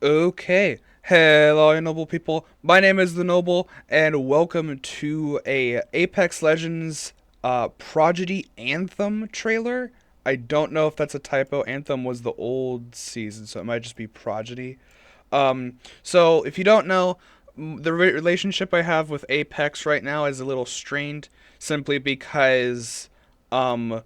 Okay. Hello, noble people. My name is the Noble, and welcome to a Apex Legends Prodigy Anthem trailer. I don't know if that's a typo. Anthem was the old season, so it might just be Prodigy. So if you don't know, the relationship I have with Apex right now is a little strained, simply because um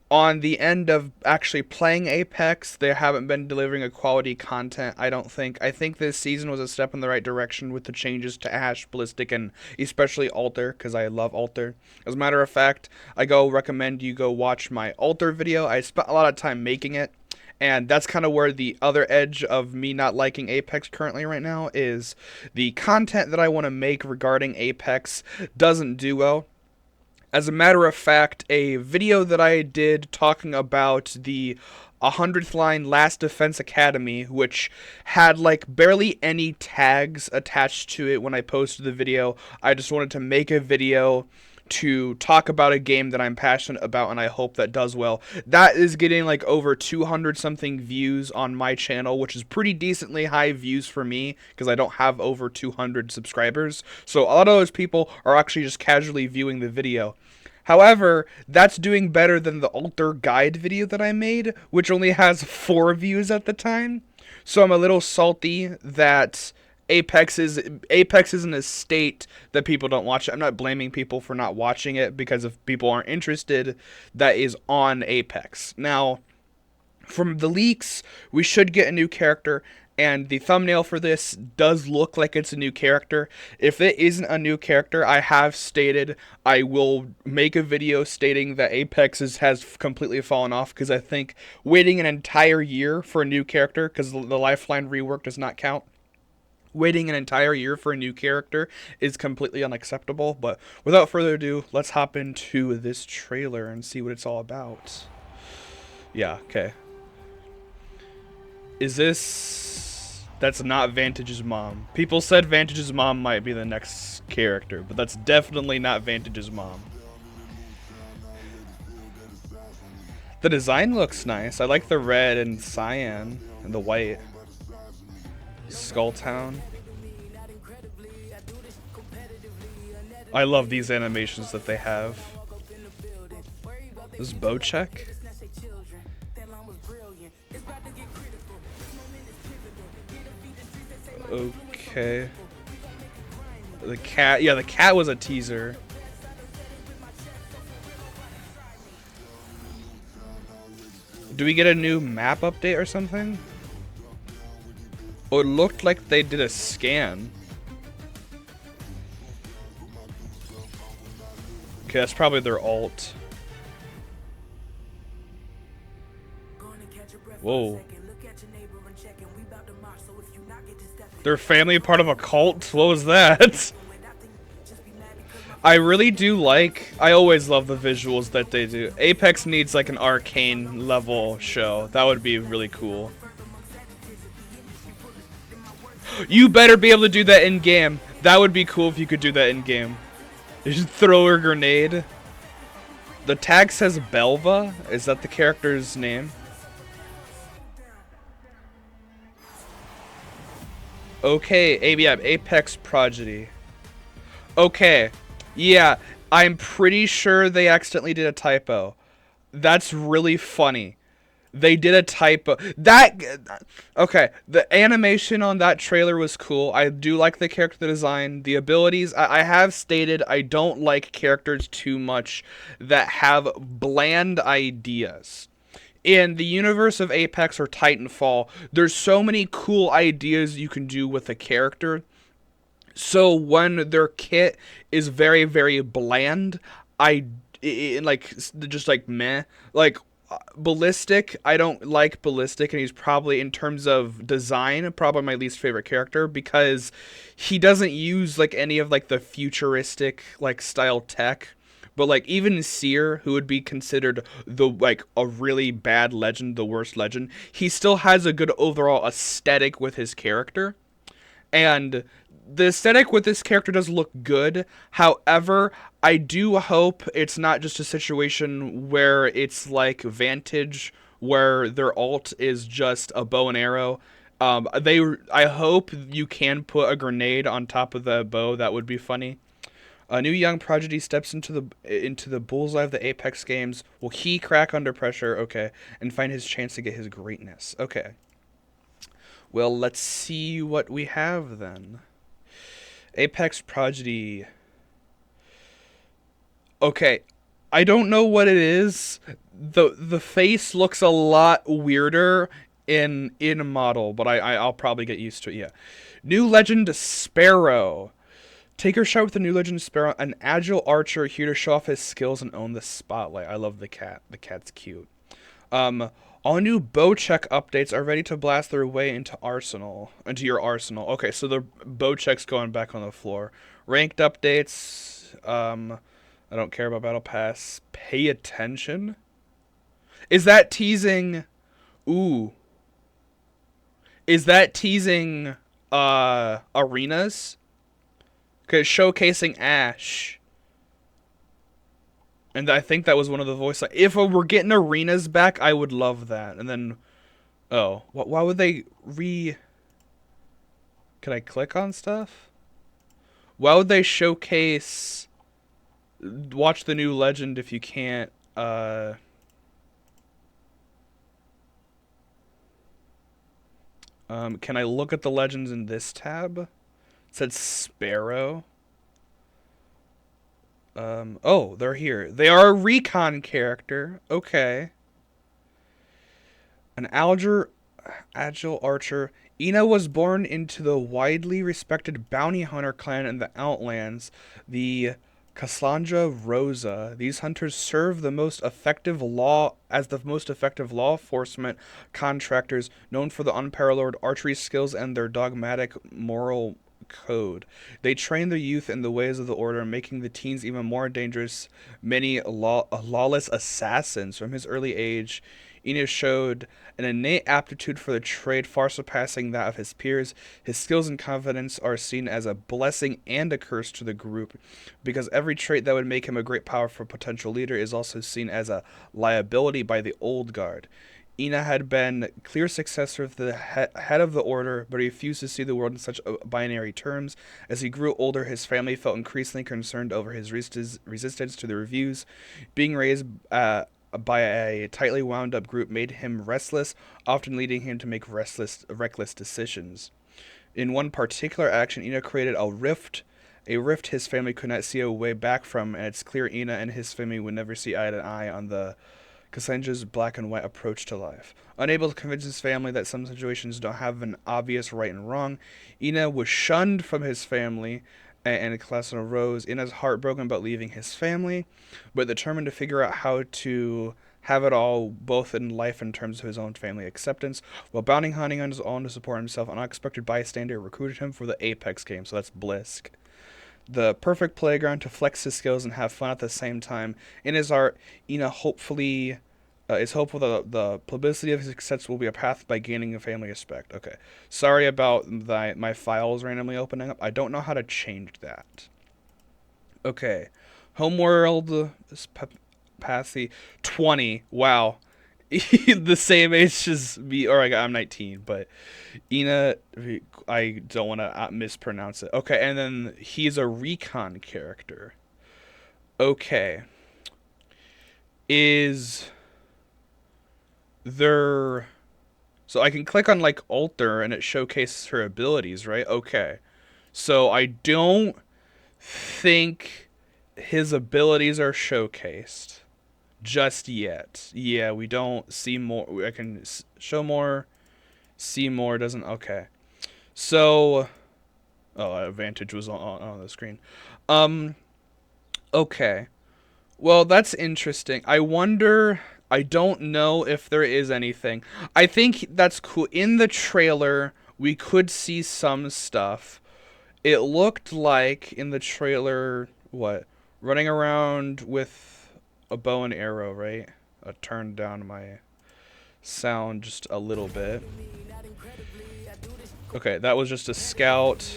on the end of actually playing Apex, they haven't been delivering a quality content, I don't think. I think this season was a step in the right direction with the changes to Ash, Ballistic, and especially Alter, because I love Alter. As a matter of fact, I recommend you go watch my Alter video. I spent a lot of time making it, and that's kind of where the other edge of me not liking Apex currently right now is the content that I want to make regarding Apex doesn't do well. As a matter of fact, a video that I did talking about the 100th line Last Defense Academy, which had like barely any tags attached to it when I posted the video. I just wanted to make a video to talk about a game that I'm passionate about, and I hope that does well. That is getting like over 200 something views on my channel, which is pretty decently high views for me because I don't have over 200 subscribers. So a lot of those people are actually just casually viewing the video. However, that's doing better than the Alter guide video that I made, which only has 4 views at the time. So I'm a little salty that Apex is in a state that people don't watch it. I'm not blaming people for not watching it because if people aren't interested, that is on Apex. Now, from the leaks, we should get a new character, and the thumbnail for this does look like it's a new character. If it isn't a new character, I have stated I will make a video stating that has completely fallen off because I think waiting an entire year for a new character, because the Lifeline rework does not count, waiting an entire year for a new character is completely unacceptable. But without further ado, let's hop into this trailer and see what it's all about. Yeah, okay. Is this... That's not Vantage's mom. People said Vantage's mom might be the next character, but that's definitely not Vantage's mom. The design looks nice. I like the red and cyan and the white. Skulltown. I love these animations that they have. This is Bocek. Okay. The cat, yeah, the cat was a teaser. Do we get a new map update or something? Oh, it looked like they did a scan. Okay, that's probably their alt. Whoa. Their family part of a cult? What was that? I really do like... I always love the visuals that they do. Apex needs like an Arcane level show. That would be really cool. You better be able to do that in game. That would be cool if you could do that in game. You should throw a grenade. The tag says Belva. Is that the character's name? Okay, Apex Prodigy. Okay, yeah, I'm pretty sure they accidentally did a typo. That's really funny. They did a typo. Okay, the animation on that trailer was cool. I do like the character design, the abilities. I have stated I don't like characters too much that have bland ideas. In the universe of Apex or Titanfall, there's so many cool ideas you can do with a character. So when their kit is very, very bland, like just like meh. Like Ballistic, I don't like Ballistic, and he's probably, in terms of design, probably my least favorite character because he doesn't use like any of like the futuristic like style tech. But like even Seer, who would be considered the like a really bad legend, the worst legend, he still has a good overall aesthetic with his character. And the aesthetic with this character does look good. However, I do hope it's not just a situation where it's like Vantage, where their alt is just a bow and arrow. I hope you can put a grenade on top of the bow. That would be funny. A new young prodigy steps into the bullseye of the Apex games. Will he crack under pressure? Okay, and find his chance to get his greatness. Okay. Well, let's see what we have then. Apex prodigy. Okay, I don't know what it is. The face looks a lot weirder in model, but I'll probably get used to it. Yeah. New legend Sparrow. Take your shot with the new legend Sparrow, an agile archer here to show off his skills and own the spotlight. I love the cat. The cat's cute. All new bow check updates are ready to blast their way into your arsenal. Okay, so the bow check's going back on the floor. Ranked updates. I don't care about Battle Pass. Pay attention. Is that teasing? Ooh. Is that teasing arenas? Because showcasing Ash. And I think that was one of the voice. If we're getting arenas back, I would love that. And then, oh, why would they Can I click on stuff? Why would they showcase? Watch the new legend if you can't. Can I look at the legends in this tab? It said Sparrow. Oh, they're here. They are a recon character. Okay. An agile archer. Ina was born into the widely respected bounty hunter clan in the Outlands, the Cassandra Rosa. These hunters serve the most effective law enforcement contractors, known for the unparalleled archery skills and their dogmatic moral code. They train their youth in the ways of the order, making the teens even more dangerous. Many lawless assassins from his early age. Ina showed an innate aptitude for the trade far surpassing that of his peers. His skills and confidence are seen as a blessing and a curse to the group, because every trait that would make him a great powerful potential leader is also seen as a liability by the old guard. Ina had been clear successor of the head of the order, but he refused to see the world in such binary terms. As he grew older, his family felt increasingly concerned over his resistance to the reviews. Being raised by a tightly wound up group made him restless, often leading him to make reckless decisions. In one particular action, Ina created a rift his family could not see a way back from, and it's clear Ina and his family would never see eye to eye on the Cassandra's black and white approach to life. Unable to convince his family that some situations don't have an obvious right and wrong, Ina was shunned from his family, and Cassandra rose. Ina's heartbroken about leaving his family, but determined to figure out how to have it all, both in life and in terms of his own family acceptance. While bounty hunting on his own to support himself, an unexpected bystander recruited him for the Apex game, so that's Blisk. The perfect playground to flex his skills and have fun at the same time. In his art, Ina is hopeful that the publicity of his success will be a path by gaining a family respect. Okay. Sorry about my files randomly opening up. I don't know how to change that. Okay. Homeworld Pathy 20. Wow. The same age as me, or I'm 19, but Ina, I don't want to mispronounce it. Okay, and then he's a recon character. Okay. Is there... So I can click on, like, alter, and it showcases her abilities, right? Okay. So I don't think his abilities are showcased just yet. Yeah, we don't see more. I can show more, see more, doesn't... Okay. So... Oh, Advantage was on the screen. Okay. Well, that's interesting. I wonder... I don't know if there is anything. I think that's cool. In the trailer, we could see some stuff. It looked like, in the trailer, what? Running around with a bow and arrow, right? I turned down my sound just a little bit. Okay, that was just a scout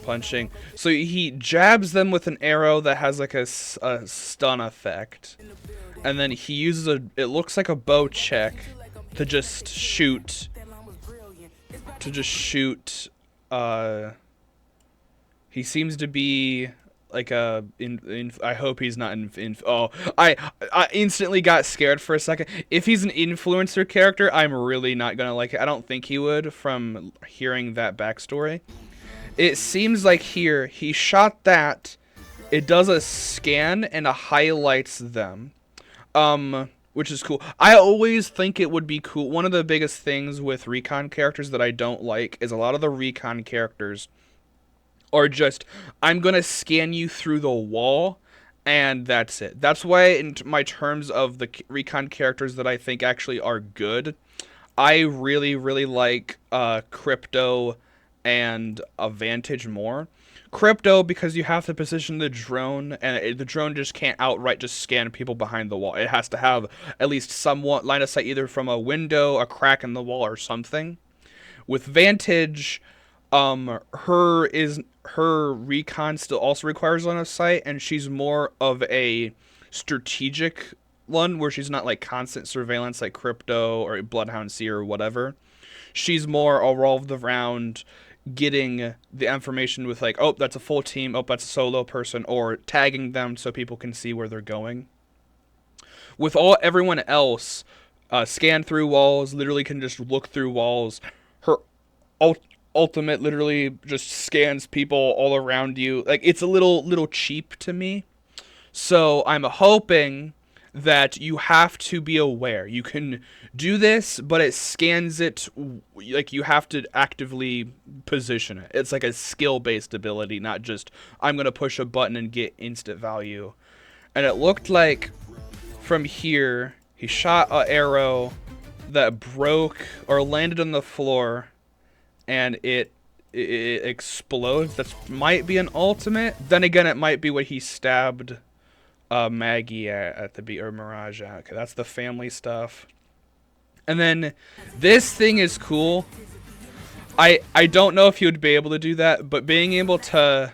punching. So he jabs them with an arrow that has like a stun effect. And then he uses it looks like a bow check to just shoot to just shoot. He seems to be like I hope he's not oh, I instantly got scared for a second. If he's an influencer character, I'm really not gonna like it. I don't think he would from hearing that backstory. It seems like here he shot that. It does a scan and it highlights them. Which is cool. I always think it would be cool. One of the biggest things with recon characters that I don't like is a lot of the recon characters are just, I'm gonna scan you through the wall, and that's it. That's why in my terms of the recon characters that I think actually are good, I really, really like Crypto and Vantage more. Crypto, because you have to position the drone, and the drone just can't outright just scan people behind the wall. It has to have at least somewhat line of sight, either from a window, a crack in the wall, or something. With Vantage, her recon still also requires line of sight, and she's more of a strategic one, where she's not like constant surveillance like Crypto or Bloodhound Seer or whatever. She's more revolved around getting the information with like, oh, that's a full team, oh, that's a solo person, or tagging them so people can see where they're going. With everyone else, scan through walls, literally can just look through walls. Her ultimate literally just scans people all around you. Like, it's a little cheap to me. So I'm hoping that you have to be aware. You can do this, but it scans it, like you have to actively position it. It's like a skill-based ability, not just, I'm going to push a button and get instant value. And it looked like from here, he shot an arrow that broke or landed on the floor, and it explodes. That might be an ultimate. Then again, it might be what he stabbed Maggie at the beat, or Mirage at. Okay, that's the family stuff. And then this thing is cool. I don't know if he would be able to do that, but being able to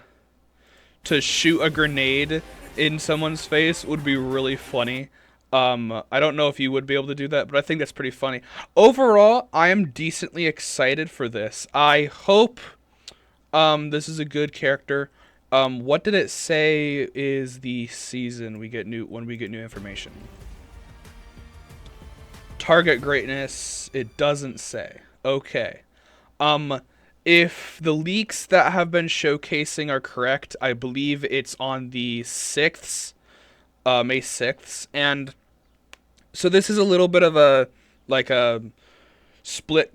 shoot a grenade in someone's face would be really funny. I don't know if you would be able to do that, but I think that's pretty funny. Overall, I am decently excited for this. I hope this is a good character. What did it say is the season when we get new information? Target greatness, it doesn't say. Okay. If the leaks that have been showcasing are correct, I believe it's on the 6th, May 6th, and so this is a little bit of a split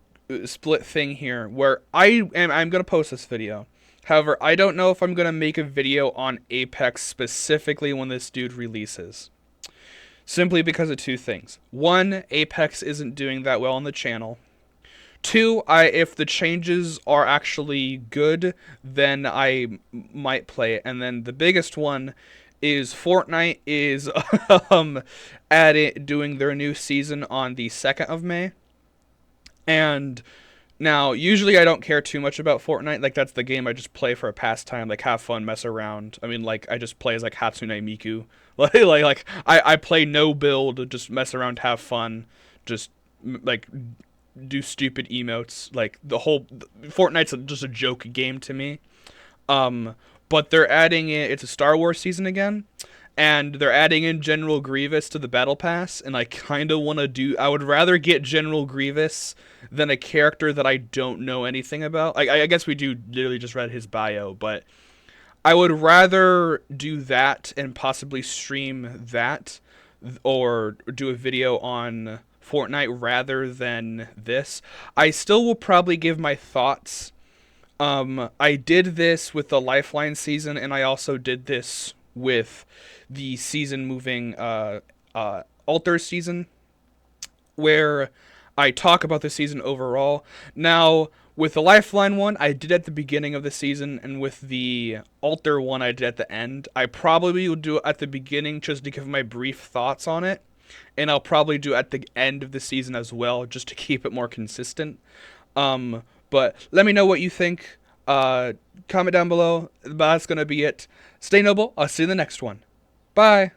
thing here where I'm gonna post this video. However, I don't know if I'm gonna make a video on Apex specifically when this dude releases. Simply because of two things. One, Apex isn't doing that well on the channel. Two, if the changes are actually good, then I might play it. And then the biggest one is Fortnite is doing their new season on the 2nd of May. And now, usually I don't care too much about Fortnite. Like, that's the game I just play for a pastime, like, have fun, mess around. I mean, like, I just play as, like, Hatsune Miku. I play no build, just mess around, have fun, just, like, do stupid emotes. Like, Fortnite's just a joke game to me. But they're adding it's a Star Wars season again, and they're adding in General Grievous to the Battle Pass, and I kind of want to I would rather get General Grievous than a character that I don't know anything about. I guess we do literally just read his bio, but I would rather do that and possibly stream that or do a video on Fortnite rather than this. I still will probably give my thoughts. I did this with the Lifeline season, and I also did this with the season moving Alter season, where I talk about the season overall. Now, with the Lifeline one, I did at the beginning of the season, and with the Alter one, I did at the end. I probably will do it at the beginning just to give my brief thoughts on it, and I'll probably do it at the end of the season as well, just to keep it more consistent. But let me know what you think. Comment down below. That's going to be it. Stay noble. I'll see you in the next one. Bye.